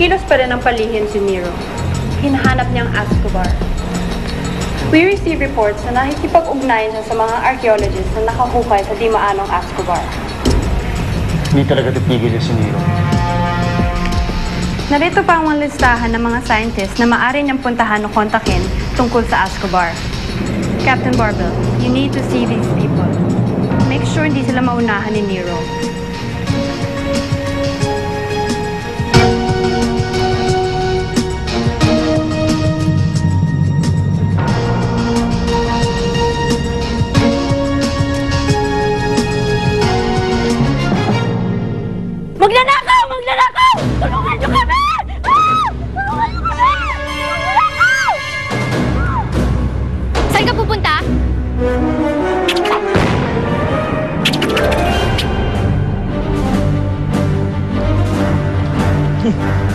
Kumikilos pa rin ang palihim si Nero. Hinahanap niyang Escobar. We receive reports na nakikipag-ugnayan siya sa mga archaeologists na nakahukay sa di-maanong Escobar. Hindi talaga titigil si Nero. Narito pa ang listahan ng mga scientists na maaari niyang puntahan o kontakin tungkol sa Escobar. Captain Barbell, you need to see these people. Make sure hindi sila maunahan ni Nero. Magnanakaw! Magnanakaw! Tulungan niyo kami! Tulungan niyo kami! Magnanakaw! Saan ka pupunta?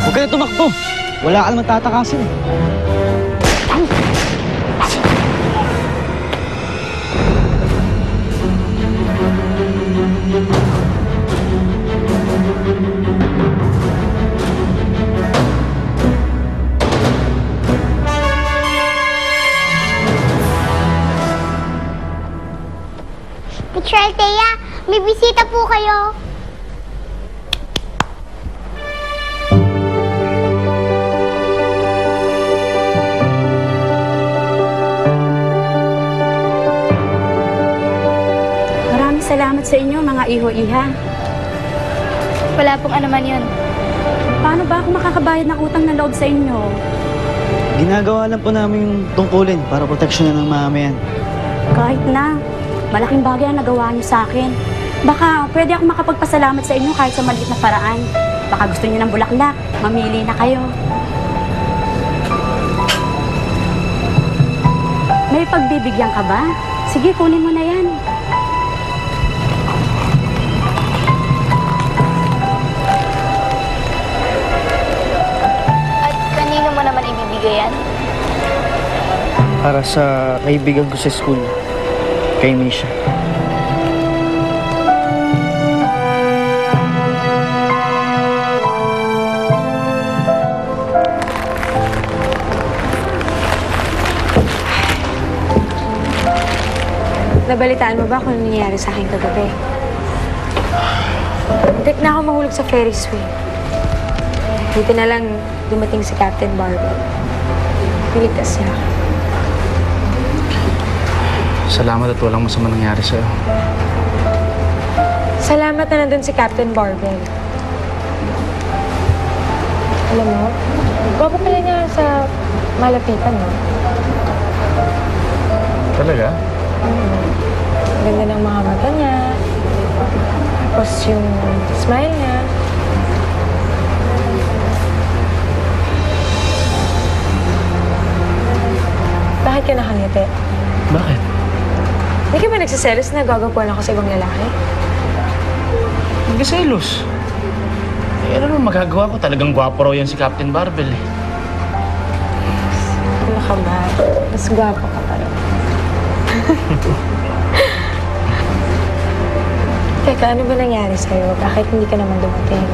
Huwag ka na tumakbo. Wala ka naman tatakasin. Teacher Althea, may bisita po kayo. Maraming salamat sa inyo, mga iho-iha. Wala pong anuman yun. Paano ba ako makakabayad ng utang na loob sa inyo? Ginagawa lang po namin yung tungkulin para proteksyonan ng mamayan. Kahit na, malaking bagay ang nagawa niyo sa akin. Baka pwede akong makapagpasalamat sa inyo kahit sa maliit na paraan. Baka gusto niyo ng bulaklak, mamili na kayo. May pagbibigyan ka ba? Sige, kunin mo na yan. At kanino mo naman ibibigay yan? Para sa kaibigan ko sa school, kay Misha. Nabalitaan mo ba kung ano nangyayari sa akin kagabi? Hindi na ako mahulog sa Ferris wheel. Dito na lang dumating si Captain Barbell. Piligtas niya. Salamat at walang masama nangyari sa'yo. Salamat na nandun si Captain Barbell. Alam mo, gwapo pala niya sa malapitan, no? Talaga? Ganda ng mga mata niya. Tapos yung smile niya. Bakit ka nakangiti? Bakit? Hindi ka ba nagsiselos na gagapuan ako sa ibang lalaki? Nagkaselos. Eh, ano naman magagawa ko? Talagang gwapo raw yan si Captain Barbell eh. Ano ka ba? Mas gwapo ka pa rin. Teka, ano ba nangyari sa'yo? Bakit hindi ka naman dumating?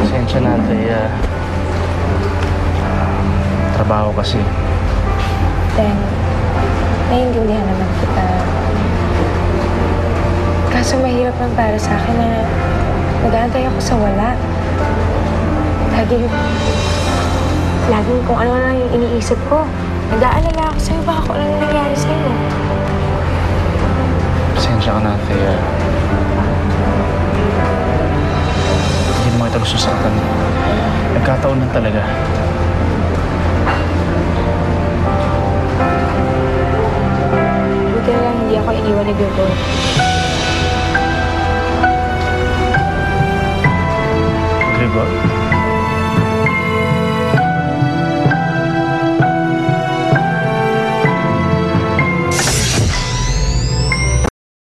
Pasensya na, Althea. Trabaho kasi. Then, naiintindihan naman kita. Kaso mahirap lang para sa akin na nag-aantay ako sa wala. Laging kung ano lang yung iniisip ko. Nag-aalala ako sa'yo, baka kung ano nangyari sa'yo. Pasensya ka na, Althea. Hindi mo kita gusto saktan. Nagkataon lang talaga. Buti na lang hindi ako iniwan ni Gregor. Gregor?